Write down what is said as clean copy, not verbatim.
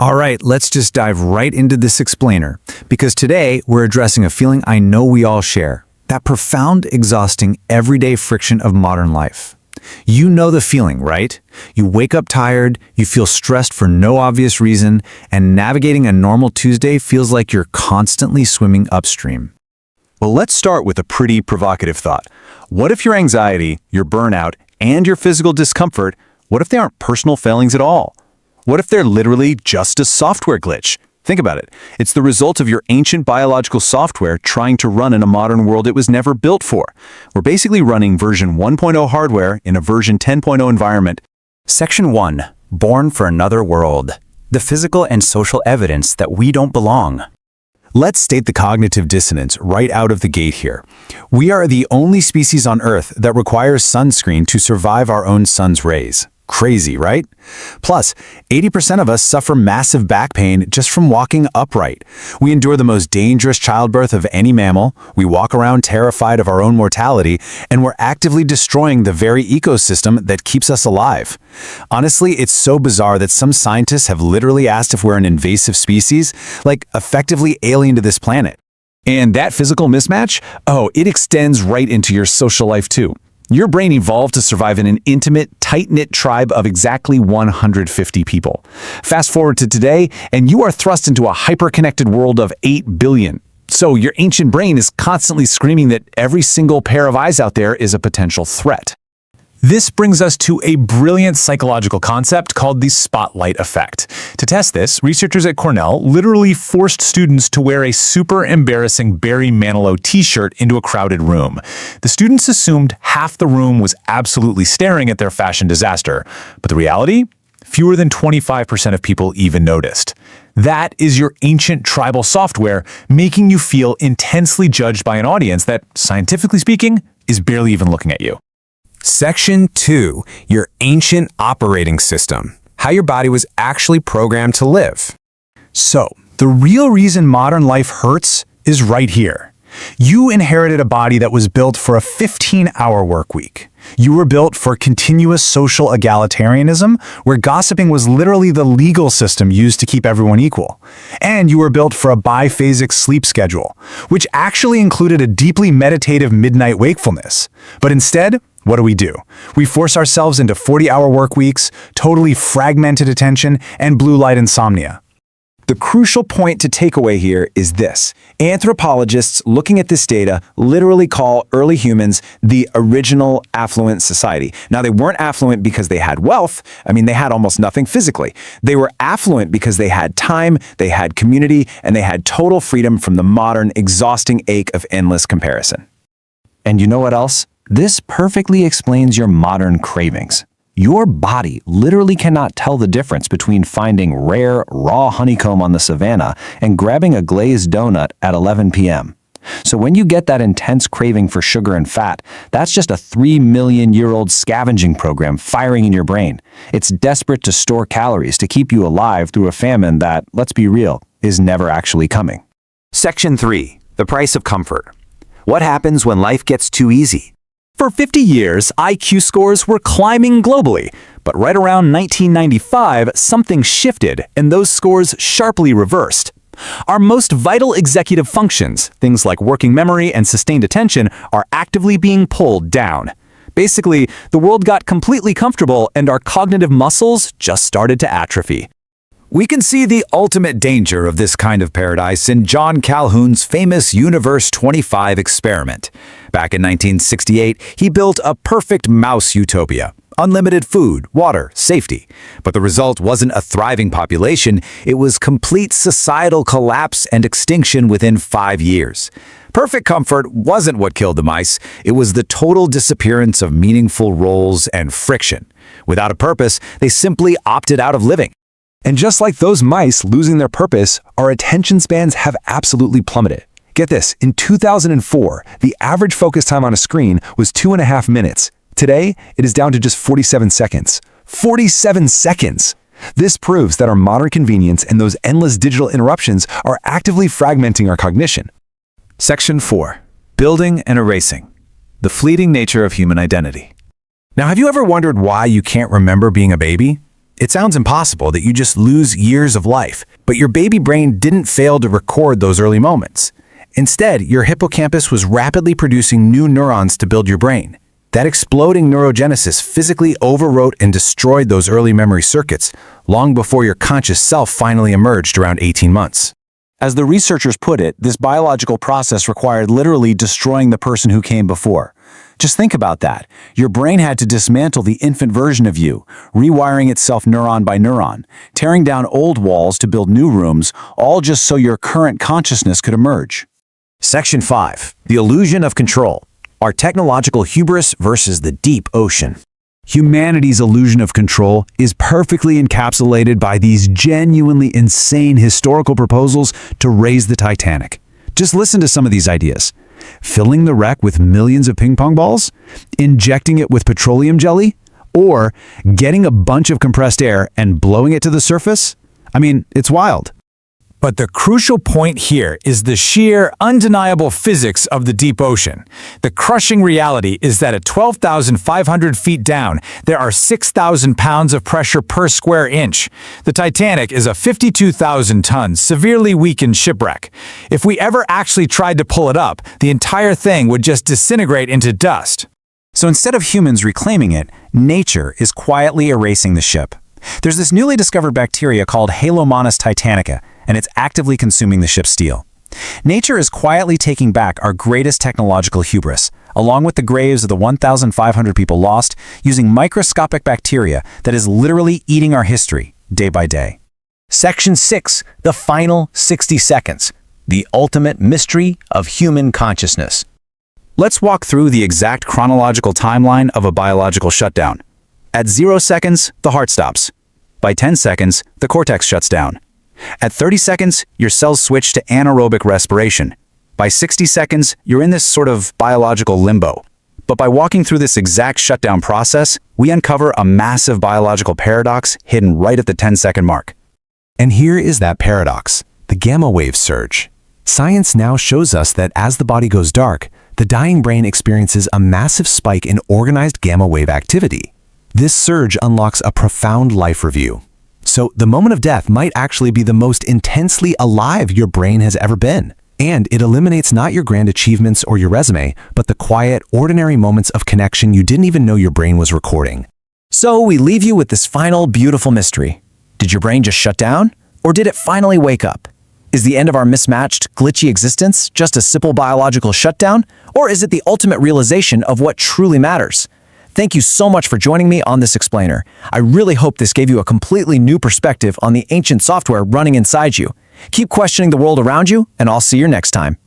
All right, let's just dive right into this explainer, because today we're addressing a feeling I know we all share, that profound, exhausting, everyday friction of modern life. You know the feeling, right? You wake up tired, you feel stressed for no obvious reason, and navigating a normal Tuesday feels like you're constantly swimming upstream. Well, let's start with a pretty provocative thought. What if your anxiety, your burnout, and your physical discomfort, what if they aren't personal failings at all? What if they're literally just a software glitch? Think about it. It's the result of your ancient biological software trying to run in a modern world it was never built for. We're basically running version 1.0 hardware in a version 10.0 environment. Section 1. Born for another world. The physical and social evidence that we don't belong. Let's state the cognitive dissonance right out of the gate here. We are the only species on Earth that requires sunscreen to survive our own sun's rays. Crazy, right? Plus, 80% of us suffer massive back pain just from walking upright. We endure the most dangerous childbirth of any mammal, we walk around terrified of our own mortality, and we're actively destroying the very ecosystem that keeps us alive. Honestly, it's so bizarre that some scientists have literally asked if we're an invasive species, like effectively alien to this planet. And that physical mismatch? Oh, it extends right into your social life too. Your brain evolved to survive in an intimate, tight-knit tribe of exactly 150 people. Fast forward to today, and you are thrust into a hyper-connected world of 8 billion. So your ancient brain is constantly screaming that every single pair of eyes out there is a potential threat. This brings us to a brilliant psychological concept called the spotlight effect. To test this, researchers at Cornell literally forced students to wear a super embarrassing Barry Manilow t-shirt into a crowded room. The students assumed half the room was absolutely staring at their fashion disaster, but the reality? Fewer than 25% of people even noticed. That is your ancient tribal software making you feel intensely judged by an audience that, scientifically speaking, is barely even looking at you. Section 2. Your ancient operating system. How your body was actually programmed to live. So, the real reason modern life hurts is right here. You inherited a body that was built for a 15-hour work week. You were built for continuous social egalitarianism, where gossiping was literally the legal system used to keep everyone equal. And you were built for a biphasic sleep schedule, which actually included a deeply meditative midnight wakefulness. But instead, what do? We force ourselves into 40-hour work weeks, totally fragmented attention, and blue light insomnia. The crucial point to take away here is this. Anthropologists looking at this data literally call early humans the original affluent society. Now, they weren't affluent because they had wealth. They had almost nothing physically. They were affluent because they had time, they had community, and they had total freedom from the modern, exhausting ache of endless comparison. And you know what else? This perfectly explains your modern cravings. Your body literally cannot tell the difference between finding rare, raw honeycomb on the savannah and grabbing a glazed donut at 11 p.m. So when you get that intense craving for sugar and fat, that's just a 3-million-year-old scavenging program firing in your brain. It's desperate to store calories to keep you alive through a famine that, let's be real, is never actually coming. Section 3. The price of comfort. What happens when life gets too easy? For 50 years, IQ scores were climbing globally, but right around 1995, something shifted and those scores sharply reversed. Our most vital executive functions, things like working memory and sustained attention, are actively being pulled down. Basically, the world got completely comfortable and our cognitive muscles just started to atrophy. We can see the ultimate danger of this kind of paradise in John Calhoun's famous Universe 25 experiment. Back in 1968, he built a perfect mouse utopia. Unlimited food, water, safety. But the result wasn't a thriving population, it was complete societal collapse and extinction within 5 years. Perfect comfort wasn't what killed the mice, it was the total disappearance of meaningful roles and friction. Without a purpose, they simply opted out of living. And just like those mice losing their purpose, our attention spans have absolutely plummeted. Get this, in 2004, the average focus time on a screen was 2.5 minutes. Today, it is down to just 47 seconds. 47 seconds! This proves that our modern convenience and those endless digital interruptions are actively fragmenting our cognition. Section 4. Building and erasing. The fleeting nature of human identity. Now, have you ever wondered why you can't remember being a baby? It sounds impossible that you just lose years of life, but your baby brain didn't fail to record those early moments. Instead, your hippocampus was rapidly producing new neurons to build your brain. That exploding neurogenesis physically overwrote and destroyed those early memory circuits long before your conscious self finally emerged around 18 months. As the researchers put it, this biological process required literally destroying the person who came before. Just think about that. Your brain had to dismantle the infant version of you, rewiring itself neuron by neuron, tearing down old walls to build new rooms, all just so your current consciousness could emerge. Section 5. The illusion of control. Our technological hubris versus the deep ocean. Humanity's illusion of control is perfectly encapsulated by these genuinely insane historical proposals to raise the Titanic. Just listen to some of these ideas. Filling the wreck with millions of ping pong balls? Injecting it with petroleum jelly? Or getting a bunch of compressed air and blowing it to the surface? I mean, it's wild. But the crucial point here is the sheer, undeniable physics of the deep ocean. The crushing reality is that at 12,500 feet down, there are 6,000 pounds of pressure per square inch. The Titanic is a 52,000-ton, severely weakened shipwreck. If we ever actually tried to pull it up, the entire thing would just disintegrate into dust. So instead of humans reclaiming it, nature is quietly erasing the ship. There's this newly discovered bacteria called Halomonas titanica, and it's actively consuming the ship's steel. Nature is quietly taking back our greatest technological hubris, along with the graves of the 1,500 people lost, using microscopic bacteria that is literally eating our history day by day. Section 6, the final 60 seconds, the ultimate mystery of human consciousness. Let's walk through the exact chronological timeline of a biological shutdown. At 0 seconds, the heart stops. By 10 seconds, the cortex shuts down. At 30 seconds, your cells switch to anaerobic respiration. By 60 seconds, you're in this sort of biological limbo. But by walking through this exact shutdown process, we uncover a massive biological paradox hidden right at the 10-second mark. And here is that paradox, the gamma wave surge. Science now shows us that as the body goes dark, the dying brain experiences a massive spike in organized gamma wave activity. This surge unlocks a profound life review. So the moment of death might actually be the most intensely alive your brain has ever been. And it eliminates not your grand achievements or your resume, but the quiet, ordinary moments of connection you didn't even know your brain was recording. So we leave you with this final beautiful mystery. Did your brain just shut down? Or did it finally wake up? Is the end of our mismatched, glitchy existence just a simple biological shutdown? Or is it the ultimate realization of what truly matters? Thank you so much for joining me on this explainer. I really hope this gave you a completely new perspective on the ancient software running inside you. Keep questioning the world around you, and I'll see you next time.